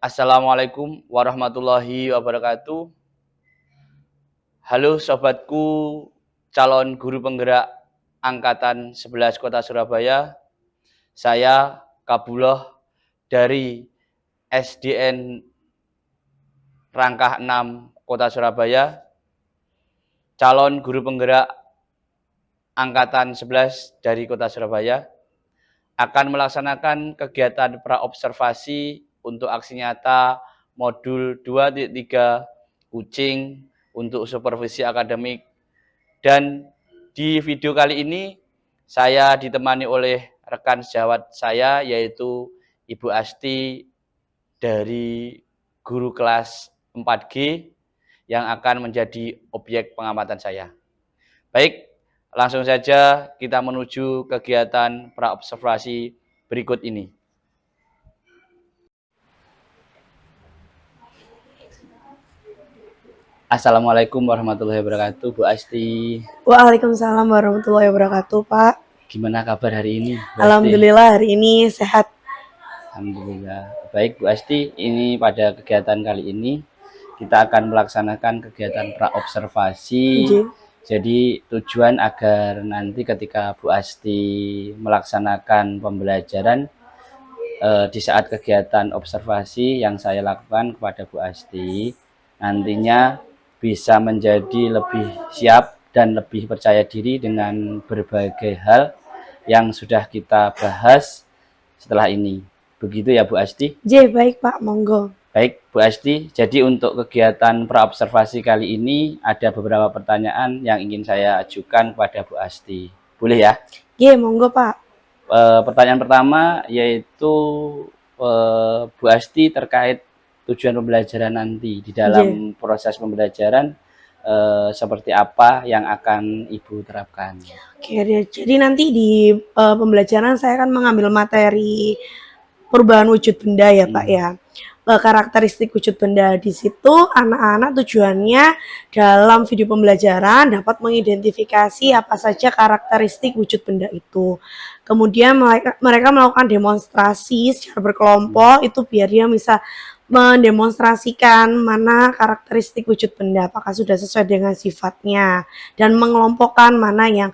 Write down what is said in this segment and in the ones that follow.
Assalamualaikum warahmatullahi wabarakatuh. Halo sobatku, calon guru penggerak Angkatan 11 Kota Surabaya. Saya Kabullah dari SDN Rangkah 6 Kota Surabaya. Calon guru penggerak Angkatan 11 dari Kota Surabaya akan melaksanakan kegiatan praobservasi untuk aksi nyata modul 2.3 Kucing untuk supervisi akademik. Dan di video kali ini saya ditemani oleh rekan sejawat saya, yaitu Ibu Asti dari guru kelas 4G yang akan menjadi objek pengamatan saya. Baik, langsung saja kita menuju kegiatan praobservasi berikut ini. Assalamualaikum warahmatullahi wabarakatuh, Bu Asti. Waalaikumsalam warahmatullahi wabarakatuh, Pak. Gimana kabar hari ini, Bu Asti? Alhamdulillah hari ini sehat. Alhamdulillah. Baik, Bu Asti, ini pada kegiatan kali ini kita akan melaksanakan kegiatan praobservasi. Jadi tujuan agar nanti ketika Bu Asti melaksanakan pembelajaran di saat kegiatan observasi yang saya lakukan kepada Bu Asti, nantinya bisa menjadi lebih siap dan lebih percaya diri dengan berbagai hal yang sudah kita bahas setelah ini. Begitu ya Bu Asti? Baik Pak, monggo. Baik Bu Asti, jadi untuk kegiatan praobservasi kali ini ada beberapa pertanyaan yang ingin saya ajukan kepada Bu Asti. Boleh ya? Monggo Pak. Pertanyaan pertama yaitu Bu Asti terkait tujuan pembelajaran nanti di dalam proses pembelajaran seperti apa yang akan Ibu terapkan. Jadi nanti di pembelajaran saya akan mengambil materi perubahan wujud benda ya Pak ya. Karakteristik wujud benda. Di situ anak-anak tujuannya dalam video pembelajaran dapat mengidentifikasi apa saja karakteristik wujud benda itu. Kemudian mereka melakukan demonstrasi secara berkelompok itu biar dia bisa mendemonstrasikan mana karakteristik wujud benda, apakah sudah sesuai dengan sifatnya, dan mengelompokkan mana yang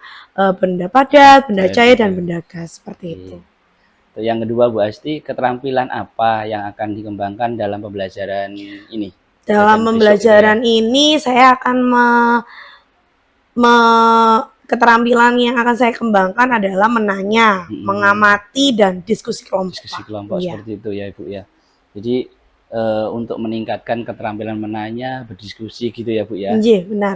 benda padat, benda cair, dan benda gas, seperti itu. Yang kedua Bu Asti, keterampilan apa yang akan dikembangkan dalam pembelajaran ini? Dalam pembelajaran ini saya akan keterampilan yang akan saya kembangkan adalah menanya, mengamati, dan diskusi kelompok. Diskusi kelompok seperti itu ya Ibu ya. Jadi untuk meningkatkan keterampilan menanya, berdiskusi gitu ya Bu ya. Iya, benar.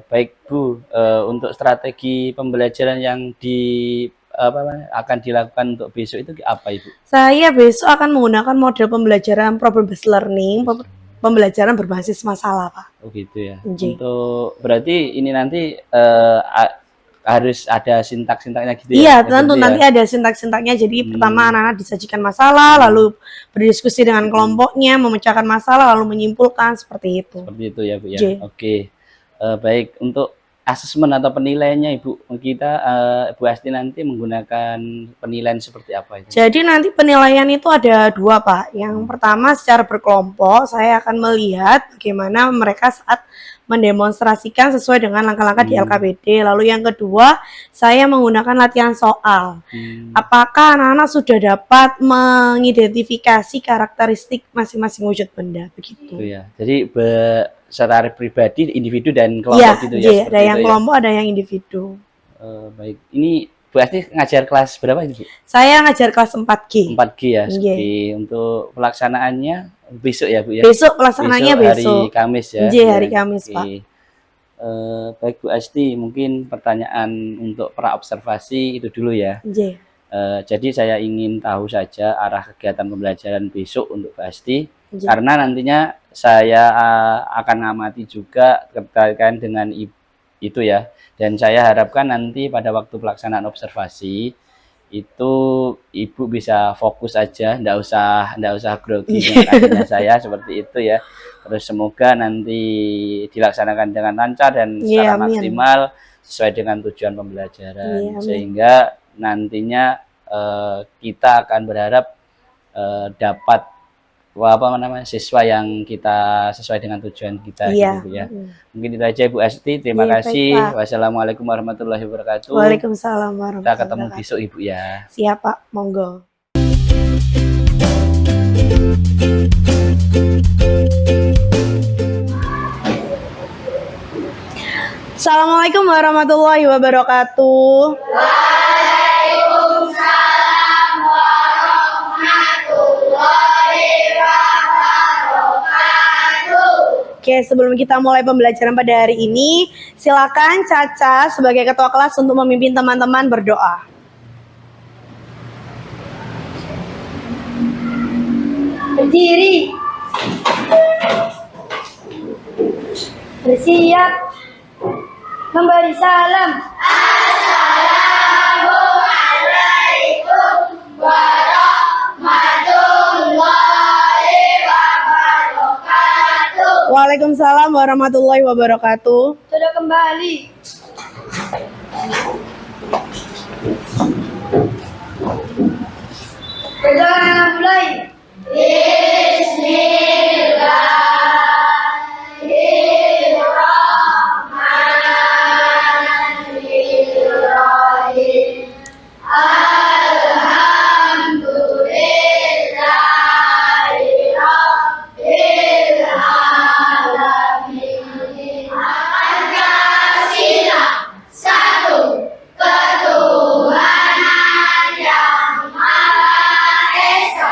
Baik Bu, untuk strategi pembelajaran yang akan dilakukan untuk besok itu apa Ibu? Saya besok akan menggunakan model pembelajaran problem based learning, pembelajaran berbasis masalah Pak. Oh gitu ya. Untuk berarti ini nanti harus ada sintak-sintaknya gitu ya? Iya, tentu nanti ada sintak-sintaknya. Jadi pertama anak-anak disajikan masalah, lalu berdiskusi dengan kelompoknya, memecahkan masalah, lalu menyimpulkan, seperti itu. Seperti itu ya Bu ya. Oke. Baik, untuk asesmen atau penilaiannya Ibu, Bu Asti nanti menggunakan penilaian seperti apa itu? Jadi nanti penilaian itu ada dua Pak. Yang pertama secara berkelompok saya akan melihat bagaimana mereka saat mendemonstrasikan sesuai dengan langkah-langkah di LKPD. Lalu yang kedua saya menggunakan latihan soal. Apakah anak-anak sudah dapat mengidentifikasi karakteristik masing-masing wujud benda, begitu. Ya. Jadi secara pribadi, individu dan kelompok gitu ya? Iya, ada yang kelompok, ada yang individu. Baik, ini Bu Asti ngajar kelas berapa itu Bu? Saya ngajar kelas 4G. 4G ya, untuk pelaksanaannya besok ya Bu ya? Besok pelaksanaannya besok. Hari Kamis ya? Iya, hari Kamis Pak. Baik Bu Asti, mungkin pertanyaan untuk praobservasi itu dulu ya. Jadi saya ingin tahu saja arah kegiatan pembelajaran besok untuk Bu Asti, karena nantinya saya akan ngamati juga terkait dengan itu ya. Dan saya harapkan nanti pada waktu pelaksanaan observasi itu Ibu bisa fokus aja, nggak usah grogi dengan adanya saya seperti itu ya. Terus semoga nanti dilaksanakan dengan lancar dan secara maksimal sesuai dengan tujuan pembelajaran, sehingga nantinya kita akan berharap dapat apa namanya, siswa yang kita sesuai dengan tujuan kita Iya. gitu ya. Mungkin itu aja Ibu Asti, terima kasih. Wassalamualaikum warahmatullahi wabarakatuh. Waalaikumsalam warahmatullahi Kita ketemu besok Ibu ya. Siap Pak, monggo. Assalamualaikum warahmatullahi wabarakatuh. Waalaikumsalam warahmatullahi wabarakatuh. Oke, sebelum kita mulai pembelajaran pada hari ini, silakan Caca sebagai ketua kelas untuk memimpin teman-teman berdoa. Berdiri. Bersiap. Memberi salam. Assalamualaikum warahmatullahi wabarakatuh. Waalaikumsalam warahmatullahi wabarakatuh. Sudah kembali. Berdoa mulai. Bismillahirrahmanirrahim. Alhamdulillahi rabbil alamin. Pancasila satu ketuhanan yang maha esa,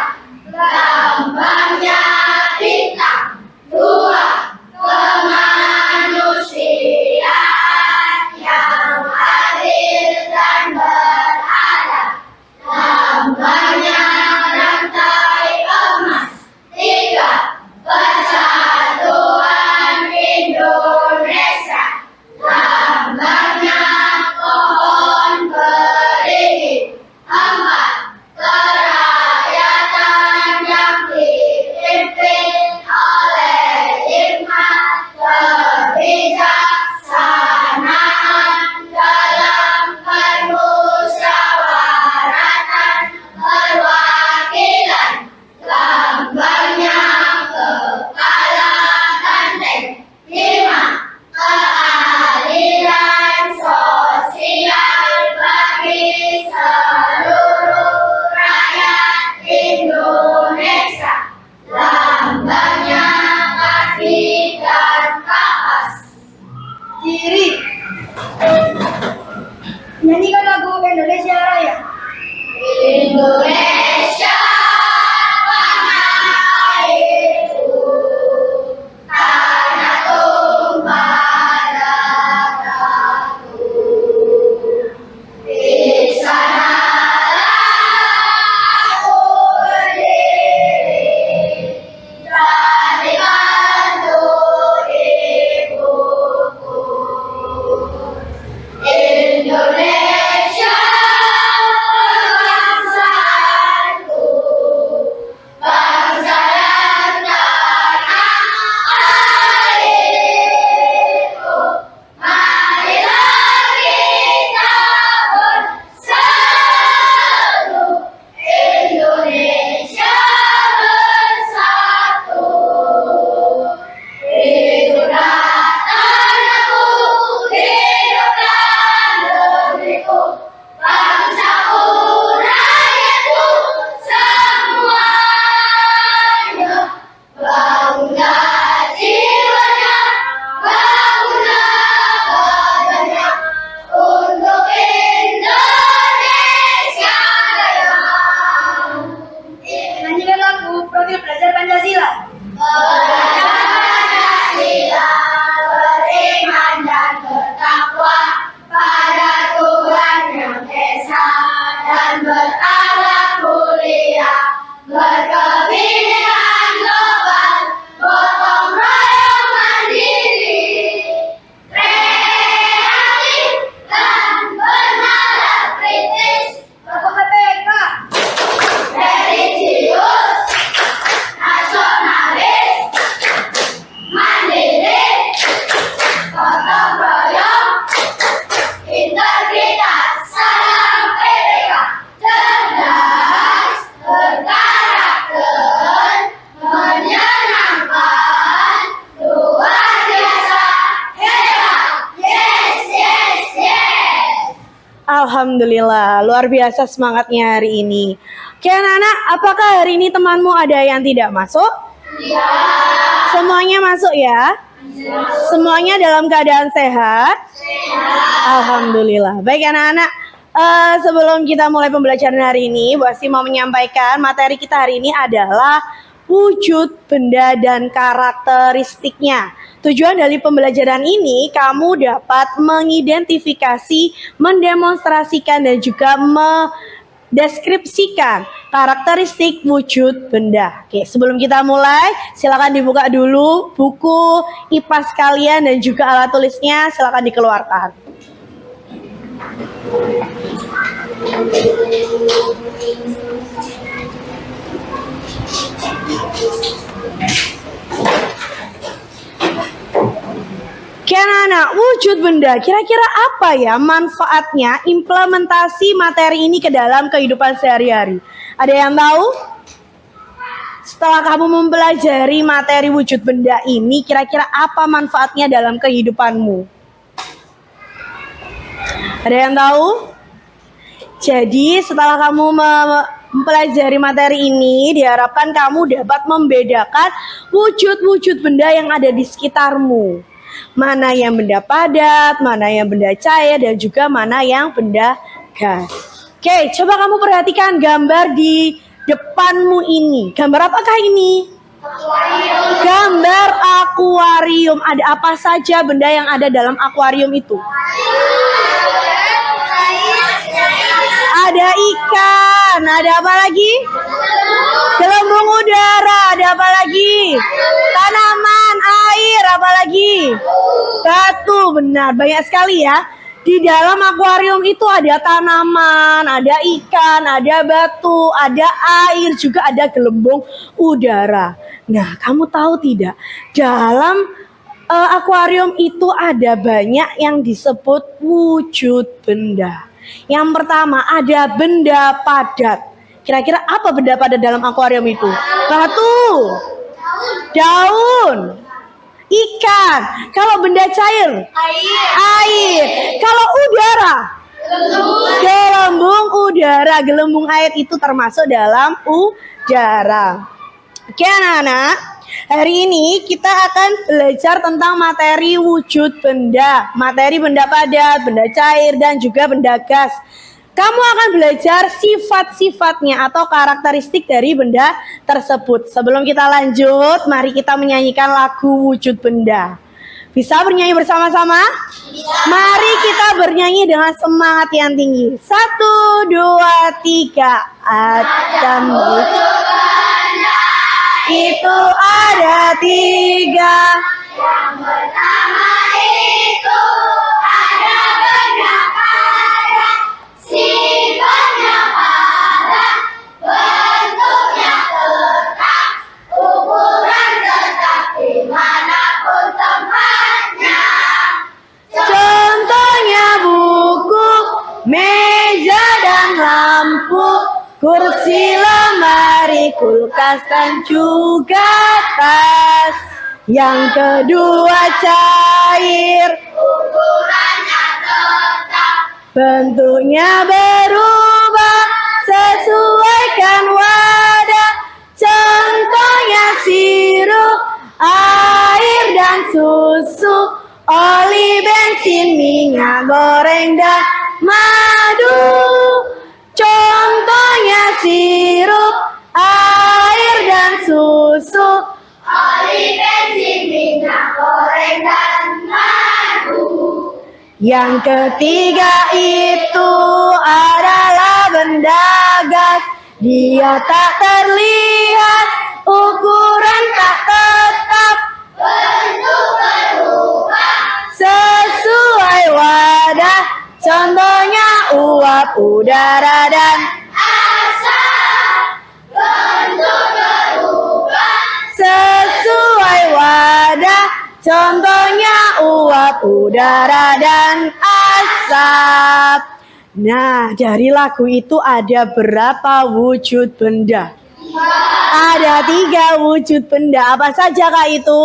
lambangnya bintang, dua kemanusiaan yang adil dan beradab, lambangnya rantai emas, tiga persatuan Indonesia, lambangnya pohon beringin, empat kerakyatan yang dipimpin oleh hikmat kebijaksanaan dalam permusyawaratan perwakilan, lambangnya kepala banteng, lima keadilan sosial bagi seluruh rakyat Indonesia, lambangnya kaki dan kapas. Kiri. Nyanyikan lagu Indonesia Raya. Indonesia tanah airku, tanah tumpah darahku. Di sanalah aku berdiri, dan dibantu ibuku. Indonesia bangsa Alhamdulillah, luar biasa semangatnya hari ini. Oke anak-anak, apakah hari ini temanmu ada yang tidak masuk? Ya. Semuanya masuk ya? Semuanya dalam keadaan sehat? Alhamdulillah. Baik anak-anak, sebelum kita mulai pembelajaran hari ini, Bu Asti mau menyampaikan materi kita hari ini adalah wujud benda dan karakteristiknya. Tujuan dari pembelajaran ini, kamu dapat mengidentifikasi, mendemonstrasikan, dan juga deskripsikan karakteristik wujud benda. Oke, sebelum kita mulai, silakan dibuka dulu buku IPAS kalian dan juga alat tulisnya, silakan dikeluarkan. Oke anak-anak, wujud benda, kira-kira apa ya manfaatnya implementasi materi ini ke dalam kehidupan sehari-hari? Ada yang tahu? Setelah kamu mempelajari materi wujud benda ini, kira-kira apa manfaatnya dalam kehidupanmu? Ada yang tahu? Jadi setelah kamu mempelajari materi ini, diharapkan kamu dapat membedakan wujud-wujud benda yang ada di sekitarmu. Mana yang benda padat, mana yang benda cair, dan juga mana yang benda gas. Oke, coba kamu perhatikan gambar di depanmu ini. Gambar apakah ini? Akuarium. Gambar akuarium. Ada apa saja benda yang ada dalam akuarium itu? Ada ikan, ada apa lagi? Gelembung udara, ada apa lagi? Tanaman, air, apa lagi? Batu, benar, banyak sekali ya. Di dalam akuarium itu ada tanaman, ada ikan, ada batu, ada air, juga ada gelembung udara. Nah, kamu tahu tidak? Dalam akuarium itu ada banyak yang disebut wujud benda. Yang pertama ada benda padat. Kira-kira apa benda padat dalam akuarium itu? Batu, daun, ikan. Kalau benda cair? Air. Kalau udara? Gelembung udara. Gelembung air itu termasuk dalam udara. Oke anak-anak, hari ini kita akan belajar tentang materi wujud benda. Materi benda padat, benda cair, dan juga benda gas. Kamu akan belajar sifat-sifatnya atau karakteristik dari benda tersebut. Sebelum kita lanjut, mari kita menyanyikan lagu wujud benda. Bisa bernyanyi bersama-sama? Mari kita bernyanyi dengan semangat yang tinggi. 1, 2, 3. Adam wujud benda itu ada 3. Yang pertama itu ada benda padat, sifatnya padat, bentuknya tetap, ukuran tetap dimanapun tempatnya. Contohnya buku, meja dan lampu, kursi, lemari, kulkas, dan juga tas. Yang kedua cair, Ukurannya tetap, bentuknya berubah, sesuaikan wadah. Contohnya sirup, air dan susu, oli, bensin, minyak goreng, dan madu. Contohnya sirup, air dan susu, oli, bensin, minyak goreng, dan madu. Yang ketiga itu adalah benda gas. Dia tak terlihat, ukuran tak tetap, Bentuk berubah, sesuai wadah. Contohnya uap, udara, dan asap. Bentuk berubah, sesuai wadah. Contohnya uap, udara, dan asap. Nah, dari lagu itu ada berapa wujud benda? Ada 3 wujud benda. Apa saja kak itu?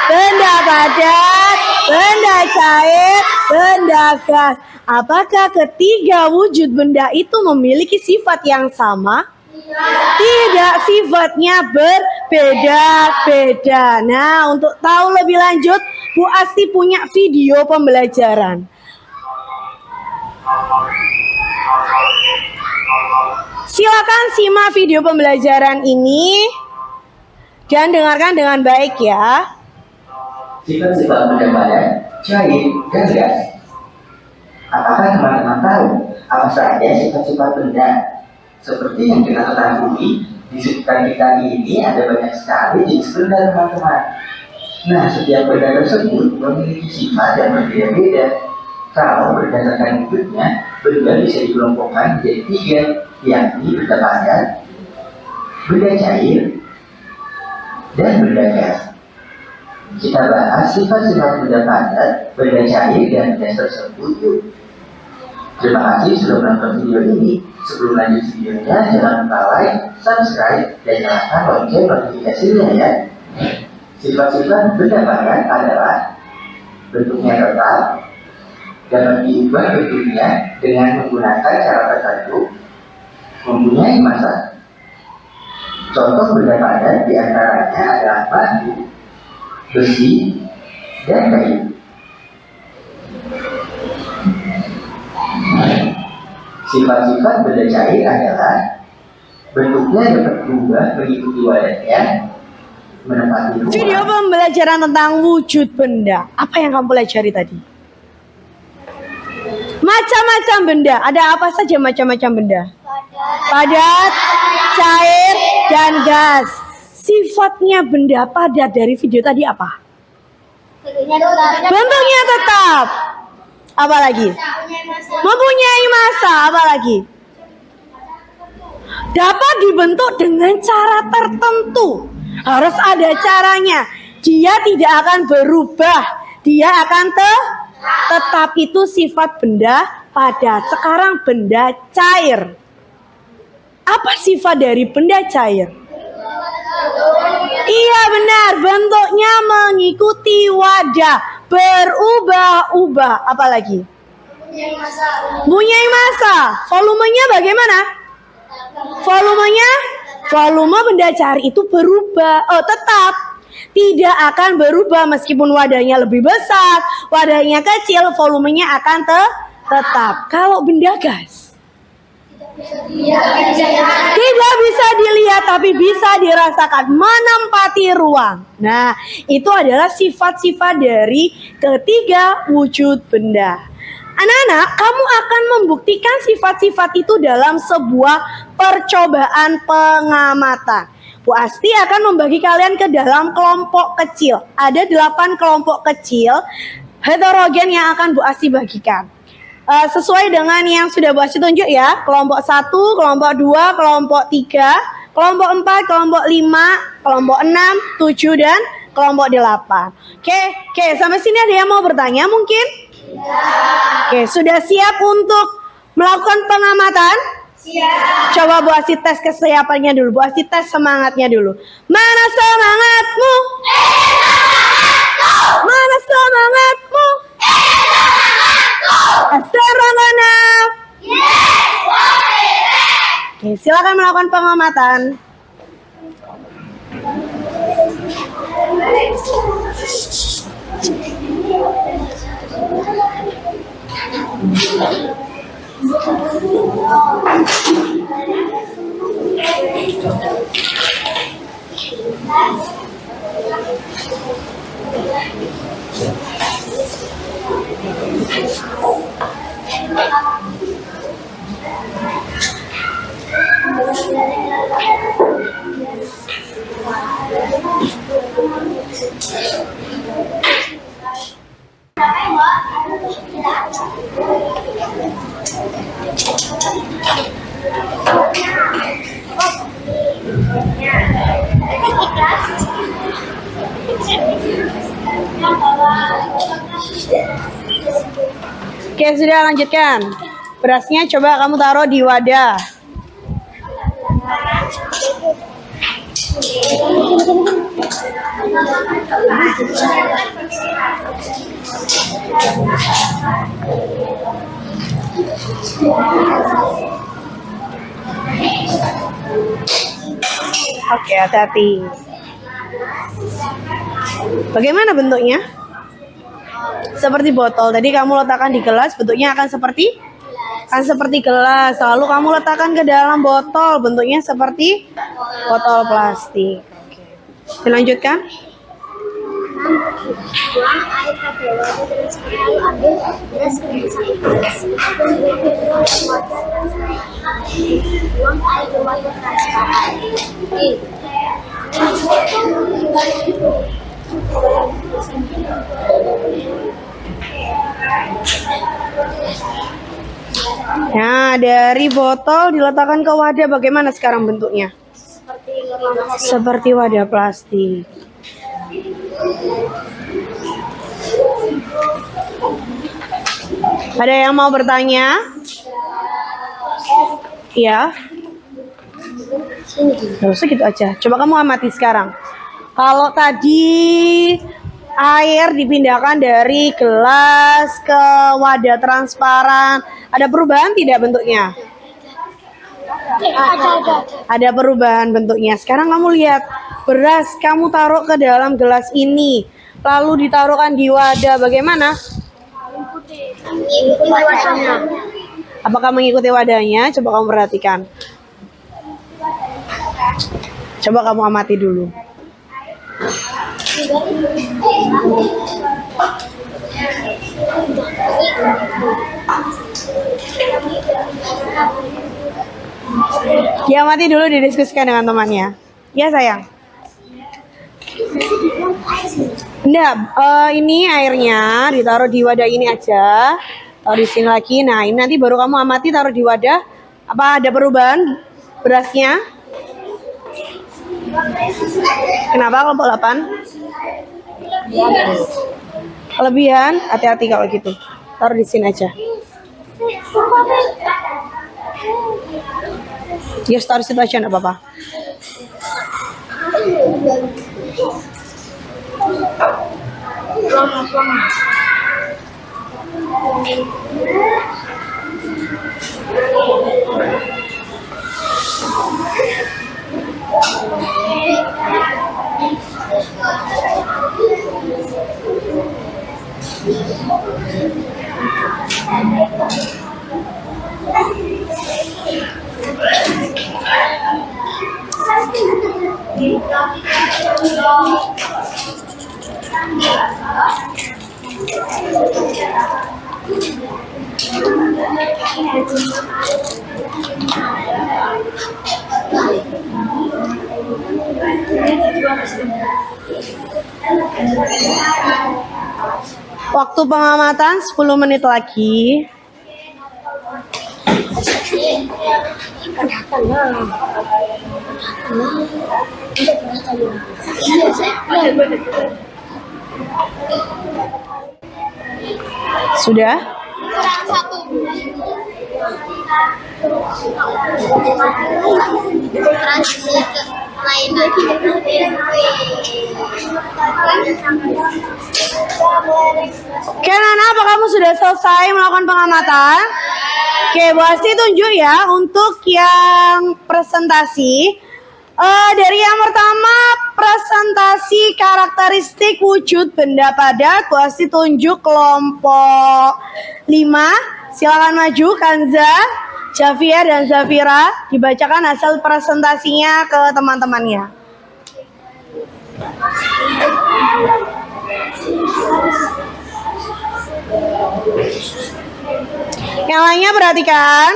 Benda padat, benda cair, benda gas. Apakah ketiga wujud benda itu memiliki sifat yang sama? Tidak, sifatnya berbeda-beda. Nah, untuk tahu lebih lanjut, Bu Asti punya video pembelajaran. Silakan simak video pembelajaran ini dan dengarkan dengan baik ya. Sifat-sifat benda padat, cair, dan gas. Apakah teman-teman tahu apa saja sifat-sifat benda? Seperti yang kita ketahui, di sekitar kita ini ada banyak sekali jenis benda teman-teman. Nah, setiap benda tersebut memiliki sifat yang berbeda-beda. Kalau berdasarkan wujudnya, benda bisa dikelompokkan menjadi 3, yakni benda padat, benda cair, dan benda gas. Kita bahas sifat-sifat benda padat, benda cair, dan gas tersebut yuk. Terima kasih sudah menonton video ini. Sebelum lanjut videonya, jangan lupa like, subscribe, dan nyalakan lonceng notifikasinya ya. Sifat-sifat benda padat adalah bentuknya tetap, dapat diubah bentuknya dengan menggunakan cara tertentu, mempunyai massa. Contoh benda padat diantaranya adalah batu, besi, dan kayu. Sifat-sifat benda cair adalah bentuknya dapat berubah mengikuti wadahnya, menempati ruang. Video pembelajaran tentang wujud benda. Apa yang kamu pelajari tadi? Macam-macam benda. Ada apa saja macam-macam benda? Padat, cair, dan gas. Sifatnya benda padat dari video tadi apa? Bentuknya tetap. Apa lagi? Mempunyai massa. Apa lagi? Dapat dibentuk dengan cara tertentu. Harus ada caranya. Dia tidak akan berubah. Dia akan tetap. Itu sifat benda padat. Sekarang benda cair. Apa sifat dari benda cair? Iya benar, bentuknya mengikuti wadah, berubah-ubah. Apalagi? Mempunyai massa. Volumenya bagaimana? Volume benda cair itu berubah, tetap. Tidak akan berubah meskipun wadahnya lebih besar, wadahnya kecil, volumenya akan tetap. Kalau benda gas tidak bisa dilihat tapi bisa dirasakan, menempati ruang. Nah, itu adalah sifat-sifat dari ketiga wujud benda. Anak-anak, kamu akan membuktikan sifat-sifat itu dalam sebuah percobaan pengamatan. Bu Asti akan membagi kalian ke dalam kelompok kecil. Ada 8 kelompok kecil heterogen yang akan Bu Asti bagikan. Sesuai dengan yang sudah Bu Asti tunjuk ya. Kelompok 1, kelompok 2, kelompok 3, kelompok 4, kelompok 5, kelompok 6, 7, dan kelompok 8. Oke, sampai sini ada yang mau bertanya mungkin? Oke, sudah siap untuk melakukan pengamatan? Siap. Coba Bu Asti tes kesiapannya dulu. Bu Asti tes semangatnya dulu. Mana semangatmu? Mana semangatmu? Asterongana. Oke, silakan melakukan pengamatan. Oke, sudah lanjutkan. Berasnya coba kamu taruh di wadah. Oke, hati-hati. Bagaimana bentuknya? Seperti botol. Tadi kamu letakkan di gelas, bentuknya akan seperti gelas. Lalu kamu letakkan ke dalam botol, bentuknya seperti botol plastik. Oke. Dilanjutkan. Buang air pada wadah terus lalu ambil beras satu gelas. Buang air ke wadah transparan. Nah, dari botol diletakkan ke wadah, bagaimana sekarang bentuknya? Seperti wadah plastik. Ada yang mau bertanya? Iya. Gak usah gitu aja. Coba kamu amati sekarang. Kalau tadi air dipindahkan dari gelas ke wadah transparan, ada perubahan tidak bentuknya? Ada perubahan bentuknya. Sekarang kamu lihat, beras kamu taruh ke dalam gelas ini, lalu ditaruhkan di wadah, bagaimana? Mengikuti wadahnya. Apakah mengikuti wadahnya? Coba kamu perhatikan. Coba kamu amati dulu. Diamati dulu, didiskusikan dengan temannya. Ya sayang. Enggak, ini airnya ditaruh di wadah ini aja. Taruh di sini lagi. Nah, ini nanti baru kamu amati taruh di wadah. Apa ada perubahan berasnya? Kenapa kelompok 8? Kelebihan, hati-hati kalau gitu. Taruh di sini aja. Ya, taruh situ aja, enggak apa-apa. Waktu pengamatan 10 menit lagi. Sudah? Transisi ke lain lagi. Oke, Nana, apa kamu sudah selesai melakukan pengamatan? Oke, Bu Asti tunjuk ya untuk yang presentasi. Dari yang pertama, presentasi karakteristik wujud benda padat. Bu Asti tunjuk kelompok 5. Silakan maju, Kanza, Javier, dan Zafira. Dibacakan hasil presentasinya ke teman-temannya. Yang lainnya perhatikan.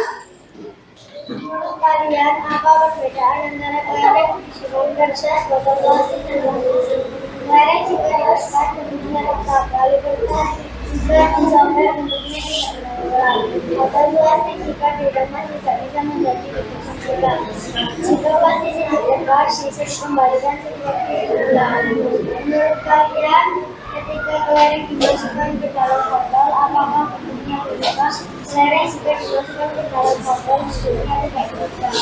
Menurut kalian, apa perbedaan antara kelereng, sifon versus botol plastik dan bungkus? Kelereng jika dilepas bentuknya tetap, lalu bertahan jika disambar bentuknya tidak berulang. Botol plastik jika diremas tidak bisa menjadi bentuk sempurna. Jika plastiknya dilepas, bisa dikembalikan seperti semula. Menurut kalian, ketika kelereng dimasukkan ke dalam botol, apakah bentuknya berubah? Kelereng jika dimasukkan ke dalam botol, bentuknya tidak berubah.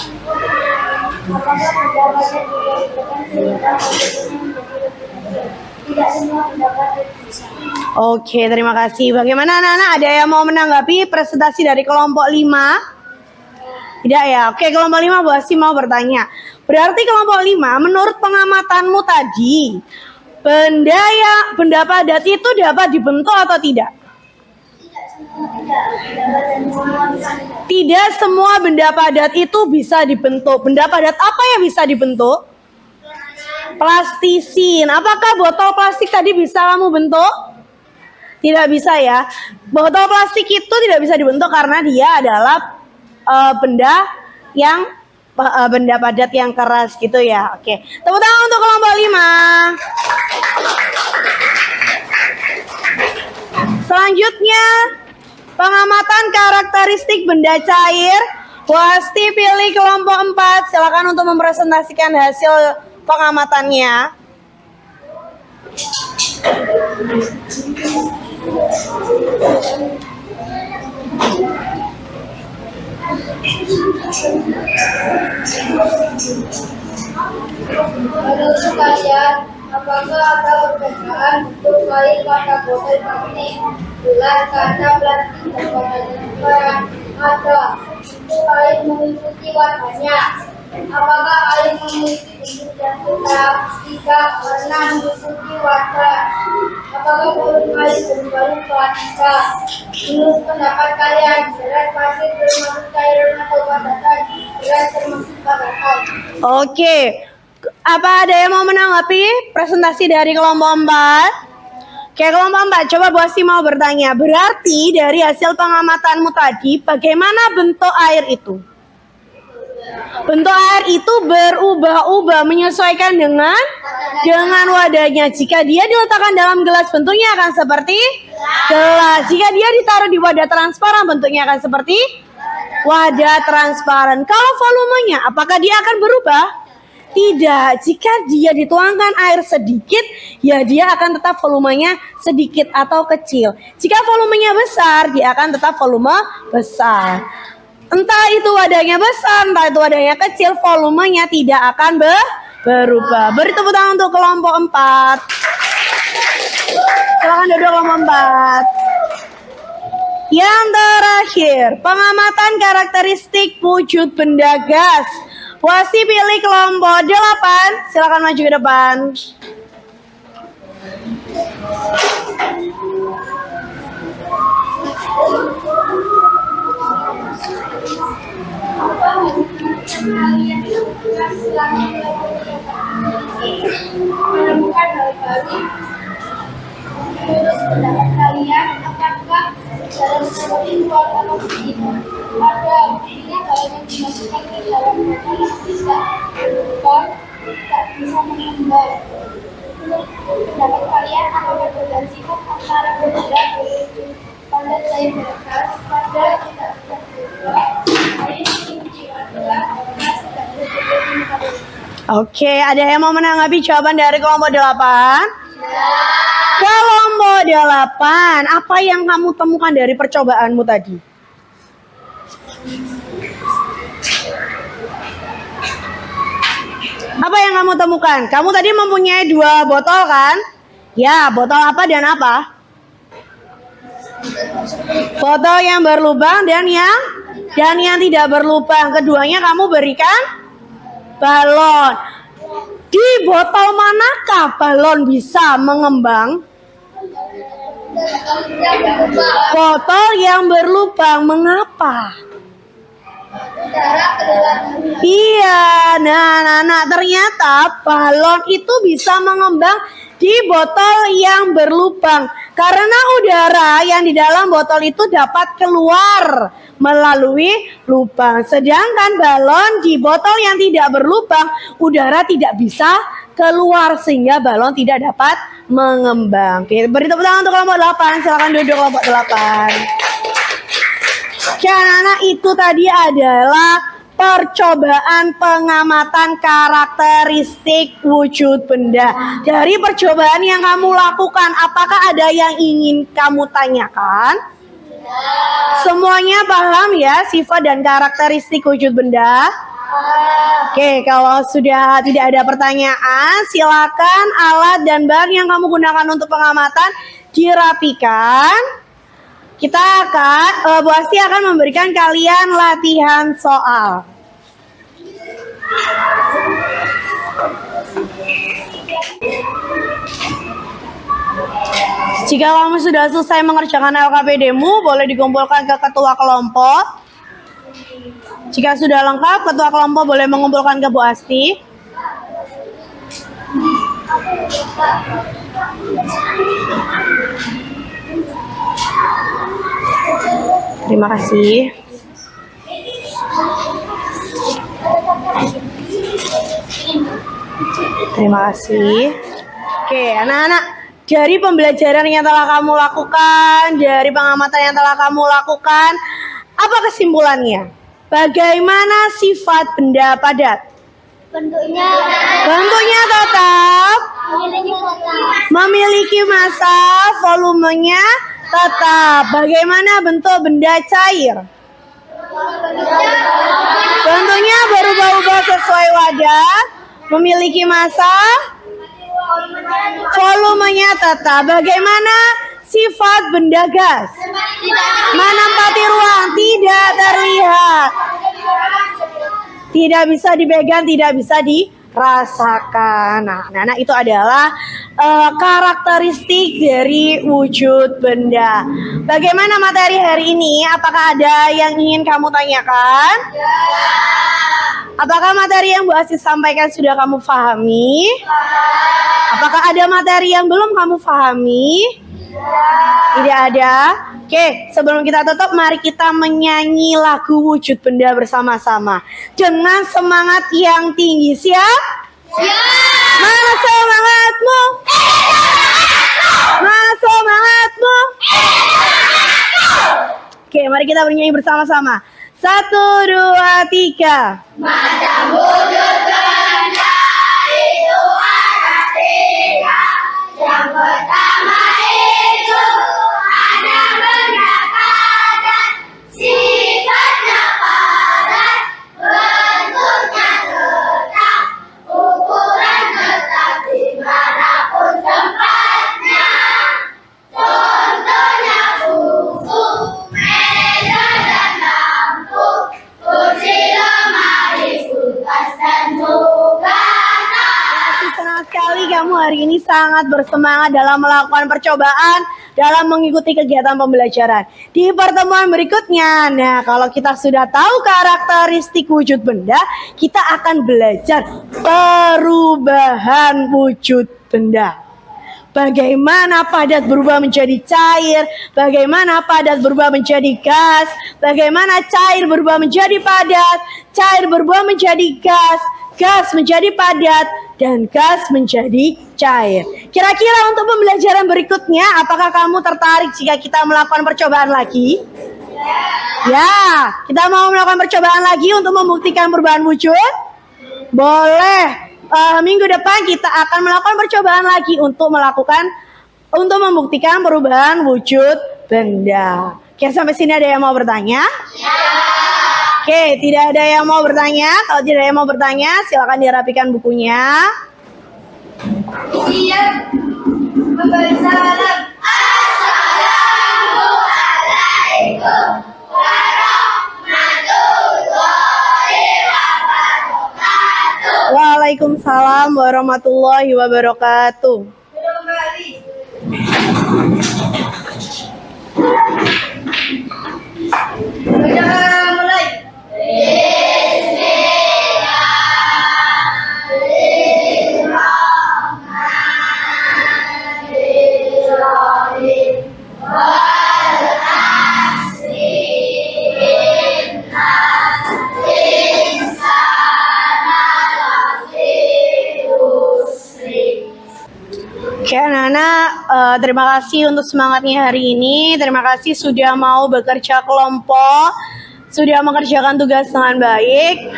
Apakah benda padat juga ditekan sehingga bentuknya menjadi lebih kecil? Tidak semua benda padat bisa. Oke, terima kasih. Bagaimana anak-anak? Ada yang mau menanggapi presentasi dari kelompok 5? Tidak ya? Oke, kelompok 5 Bu Asi mau bertanya. Berarti kelompok 5, menurut pengamatanmu tadi, benda padat itu dapat dibentuk atau tidak? Tidak semua benda padat itu bisa dibentuk. Benda padat apa yang bisa dibentuk? Plastisin. Apakah botol plastik tadi bisa kamu bentuk? Tidak bisa ya. Botol plastik itu tidak bisa dibentuk karena dia adalah benda padat yang keras gitu ya. Oke. Tepuk tangan untuk kelompok 5. Selanjutnya, pengamatan karakteristik benda cair. Wasti pilih kelompok 4. Silakan untuk mempresentasikan hasil pengamatannya. Menurut kalian, apakah ada perbedaan bentuk air pada botol plastik, gelas, kaca, plastik, dan pada ada bentuk air mengikuti warnanya? Apakah air memiliki bentuk yang tetap? Tidak pernah mengikuti warna. Apakah volume air berubah-ubah? Tidak. Menurut pendapat kalian, gelas pasir termasuk cairan atau padatan? Gelas termasuk padatan. Oke. Apa ada yang mau menanggapi presentasi dari kelompok 4? Oke, kelompok 4, coba Bu Asi mau bertanya. Berarti dari hasil pengamatanmu tadi, bagaimana bentuk air itu? Bentuk air itu berubah-ubah menyesuaikan dengan wadahnya. Jika dia diletakkan dalam gelas, bentuknya akan seperti gelas. Jika dia ditaruh di wadah transparan, bentuknya akan seperti wadah transparan. Kalau volumenya, apakah dia akan berubah? Tidak. Jika dia dituangkan air sedikit, ya dia akan tetap volumenya sedikit atau kecil. Jika volumenya besar, dia akan tetap volume besar. Entah itu wadahnya besar, entah itu wadahnya kecil, volumenya tidak akan berubah. Beri tepuk tangan untuk kelompok 4. Silakan duduk kelompok 4. Yang terakhir, pengamatan karakteristik wujud benda gas. Wasi pilih kelompok 8. Silakan maju ke depan. Menemukan hal baru. Menurut pendapat kalian, apakah dalam seperti keluarga oksigen ada buktinya kalau yang dimasukkan ke dalam botol yang tidak berubah, tidak bisa mengembang? Menurut pendapat kalian, apa perbedaan sifat antara benda berwujud padat cair bergas pada tidak berubah, air diuji adalah gas tidak berubah? Oke, ada yang mau menanggapi jawaban dari kelompok 8? Kelompok 8, apa yang kamu temukan dari percobaanmu tadi? Apa yang kamu temukan? Kamu tadi mempunyai 2 botol kan? Ya, botol apa dan apa? Botol yang berlubang dan yang tidak berlubang. Keduanya kamu berikan balon. Di botol manakah balon bisa mengembang? Botol yang berlubang. Mengapa? Iya, nah, ternyata balon itu bisa mengembang di botol yang berlubang karena udara yang di dalam botol itu dapat keluar melalui lubang. Sedangkan balon di botol yang tidak berlubang, udara tidak bisa keluar sehingga balon tidak dapat mengembang. Oke, beri tepuk tangan untuk kelompok 8. Silakan duduk kelompok 8. Anak-anak, itu tadi adalah percobaan pengamatan karakteristik wujud benda. Dari percobaan yang kamu lakukan, apakah ada yang ingin kamu tanyakan? Semuanya paham ya sifat dan karakteristik wujud benda? Oke, kalau sudah tidak ada pertanyaan, silakan alat dan bahan yang kamu gunakan untuk pengamatan dirapikan, kita akan, Bu Asti akan memberikan kalian latihan soal. Jika kamu sudah selesai mengerjakan LKPD-mu, boleh dikumpulkan ke ketua kelompok. Jika sudah lengkap, ketua kelompok boleh mengumpulkan ke Bu Asti. Terima kasih. Terima kasih. Oke, anak-anak, dari pembelajaran yang telah kamu lakukan, dari pengamatan yang telah kamu lakukan, apa kesimpulannya? Bagaimana sifat benda padat? Bentuknya tetap, memiliki massa, volumenya tetap. Bagaimana bentuk benda cair? Bentuknya berubah-ubah sesuai wadah, memiliki massa, volumenya tetap. Bagaimana sifat benda gas? Menempati ruang, tidak terlihat, tidak bisa dipegang, tidak bisa dirasakan. Nah, anak-anak, itu adalah karakteristik dari wujud benda. Bagaimana materi hari ini? Apakah ada yang ingin kamu tanyakan? Apakah materi yang Bu Asti sampaikan sudah kamu pahami? Apakah ada materi yang belum kamu pahami? Tidak ada. Oke, sebelum kita tutup, mari kita menyanyi lagu Wujud Benda bersama-sama dengan semangat yang tinggi. Siap? Siap. Mana semangatmu? Mana semangatmu? Oke, mari kita bernyanyi bersama-sama. 1, 2, 3. Macam wujud benda itu ada 3. Yang pertama itu ada benda padat, sifatnya padat, bentuknya tetap, ukuran tetap dimanapun tempatnya. Contohnya buku, meja dan lampu, kursi, lemari, kulkas dan juga Senang sekali kamu hari ini sangat bersemangat dalam melakukan percobaan, dalam mengikuti kegiatan pembelajaran. Di pertemuan berikutnya, nah kalau kita sudah tahu karakteristik wujud benda, kita akan belajar perubahan wujud benda. Bagaimana padat berubah menjadi cair, bagaimana padat berubah menjadi gas, bagaimana cair berubah menjadi padat, cair berubah menjadi gas, gas menjadi padat, dan gas menjadi cair. Kira-kira untuk pembelajaran berikutnya, apakah kamu tertarik jika kita melakukan percobaan lagi? Ya, kita mau melakukan percobaan lagi untuk membuktikan perubahan wujud? Boleh. Minggu depan kita akan melakukan percobaan lagi untuk membuktikan perubahan wujud benda. Oke, sampai sini ada yang mau bertanya? Ya. Oke, tidak ada yang mau bertanya. Kalau tidak ada yang mau bertanya, silakan dirapikan bukunya. Iya. Memberi salam. Assalamualaikum warahmatullahi wabarakatuh. Waalaikumsalam warahmatullahi wabarakatuh. Mulai. Oke anak-anak, terima kasih untuk semangatnya hari ini. Terima kasih sudah mau bekerja kelompok, sudah mengerjakan tugas dengan baik.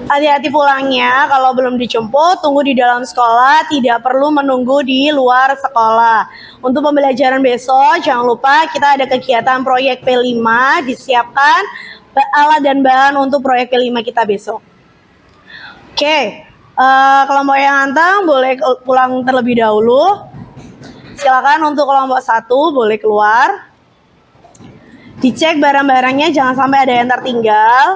Hati-hati pulangnya, kalau belum dijemput, tunggu di dalam sekolah, tidak perlu menunggu di luar sekolah. Untuk pembelajaran besok, jangan lupa kita ada kegiatan proyek P5, disiapkan alat dan bahan untuk proyek P5 kita besok. Oke. Kelompok yang antang boleh pulang terlebih dahulu. Silakan untuk kelompok 1 boleh keluar. Dicek barang-barangnya, jangan sampai ada yang tertinggal.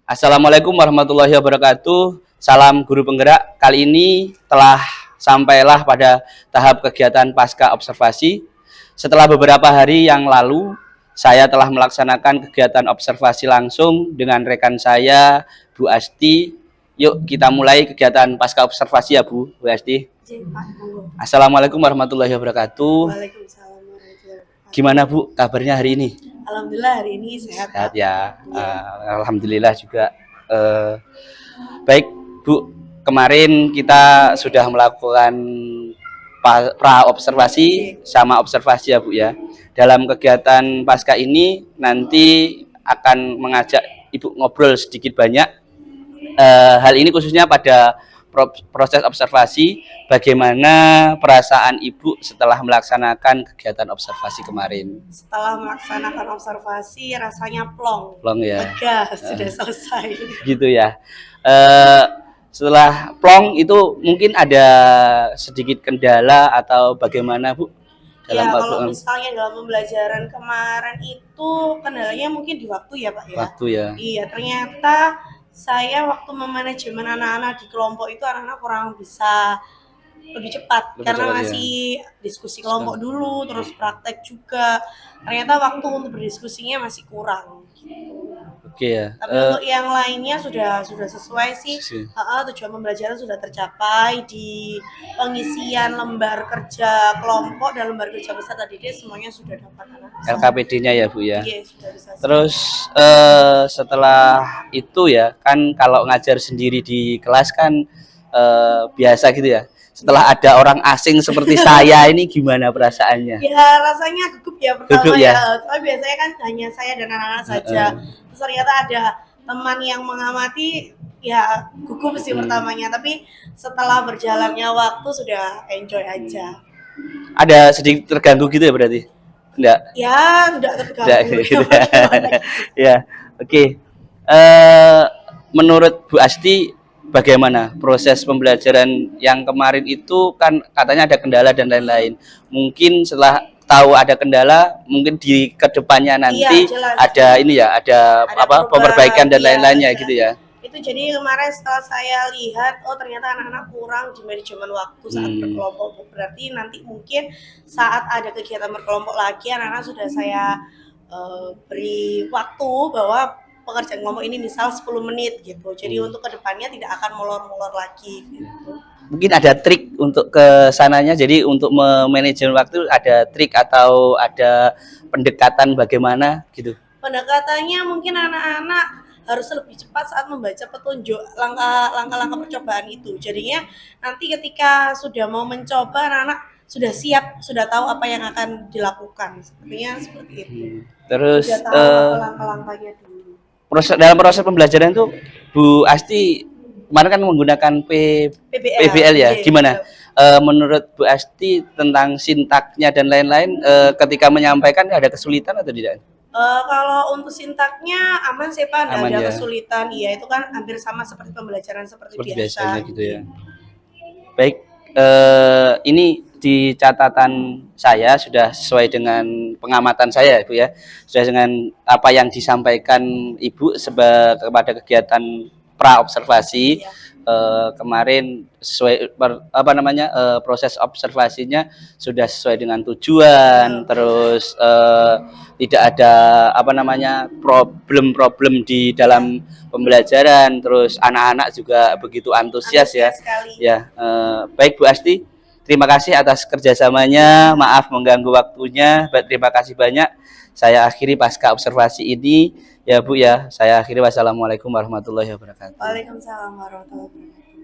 Assalamualaikum warahmatullahi wabarakatuh. Salam guru penggerak. Kali ini telah sampailah pada tahap kegiatan pasca observasi. Setelah beberapa hari yang lalu, saya telah melaksanakan kegiatan observasi langsung dengan rekan saya, Bu Asti. Yuk kita mulai kegiatan pasca observasi ya Bu Asti. Assalamualaikum warahmatullahi wabarakatuh. Waalaikumsalam warahmatullahi wabarakatuh. Gimana Bu kabarnya hari ini? Alhamdulillah hari ini sehat. Sehat ya. Alhamdulillah juga. Baik Bu, kemarin kita sudah melakukan pra observasi sama observasi ya Bu ya. Dalam kegiatan pasca ini nanti akan mengajak Ibu ngobrol sedikit banyak. Hal ini khususnya pada proses observasi, bagaimana perasaan Ibu setelah melaksanakan kegiatan observasi kemarin? Setelah melaksanakan observasi rasanya plong Ya. lega, sudah selesai gitu ya. Setelah plong itu mungkin ada sedikit kendala atau bagaimana Bu? Kalau misalnya dalam pembelajaran kemarin itu kendalanya mungkin di waktu ya Pak ya. Waktu ya. Iya, ternyata saya waktu memanajemen anak-anak di kelompok itu anak-anak kurang bisa lebih cepat karena masih diskusi kelompok dulu, terus praktek juga. Ternyata waktu untuk berdiskusinya masih kurang. Oke ya. Tapi untuk yang lainnya sudah sesuai sih. Tujuan pembelajaran sudah tercapai di pengisian lembar kerja kelompok dan lembar kerja peserta didik semuanya sudah dapat. LKPD-nya ya Bu ya. Iya, sudah bisa. Terus setelah itu ya kan kalau ngajar sendiri di kelas kan biasa gitu ya. Setelah ada orang asing seperti saya ini gimana perasaannya? Ya rasanya gugup ya pertama ya. Soalnya biasanya kan hanya saya dan anak-anak saja. Terus ternyata ada teman yang mengamati, ya gugup sih pertamanya. Tapi setelah berjalannya waktu sudah enjoy aja. Ada sedikit terganggu gitu ya berarti? Enggak? Ya, enggak terganggu. Gitu. Ya, oke. Menurut Bu Asti, bagaimana proses pembelajaran yang kemarin itu kan katanya ada kendala dan lain-lain. Mungkin setelah tahu ada kendala, mungkin di kedepannya nanti ada ini ya, ada apa perbaikan dan lain-lainnya gitu ya. Itu jadi kemarin setelah saya lihat, oh ternyata anak-anak kurang di manajemen waktu saat berkelompok. Berarti nanti mungkin saat ada kegiatan berkelompok lagi, anak-anak sudah saya beri waktu bahwa pekerjaan kelompok ini misal 10 menit gitu. Jadi untuk kedepannya tidak akan molor-molor lagi gitu. Mungkin ada trik untuk ke sananya. Jadi untuk memanajemen waktu ada trik atau ada pendekatan bagaimana gitu. Pendekatannya mungkin anak-anak harus lebih cepat saat membaca petunjuk langkah-langkah percobaan itu. Jadinya nanti ketika sudah mau mencoba, anak-anak sudah siap, sudah tahu apa yang akan dilakukan. Sepertinya seperti itu. Terus sudah tahu langkah-langkahnya dulu. Dalam proses pembelajaran itu Bu Asti kemarin kan menggunakan PBL ya. Gimana menurut Bu Asti tentang sintaknya dan lain-lain ketika menyampaikan ada kesulitan atau tidak? Kalau untuk sintaknya aman sih Pak, tidak ada kesulitan. Iya, itu kan hampir sama seperti pembelajaran seperti biasa gitu ya. Baik, ini di catatan saya sudah sesuai dengan pengamatan saya Bu ya, sudah dengan apa yang disampaikan Ibu kepada kegiatan pra observasi kemarin sesuai proses observasinya sudah sesuai dengan tujuan. Terus tidak ada problem di dalam pembelajaran. Terus anak-anak juga begitu antusias ya. Baik Bu Asti, terima kasih atas kerjasamanya. Maaf mengganggu waktunya. Terima kasih banyak. Saya akhiri pasca observasi ini ya Bu ya. Saya akhiri. Wassalamualaikum warahmatullahi wabarakatuh. Waalaikumsalam warahmatullahi wabarakatuh.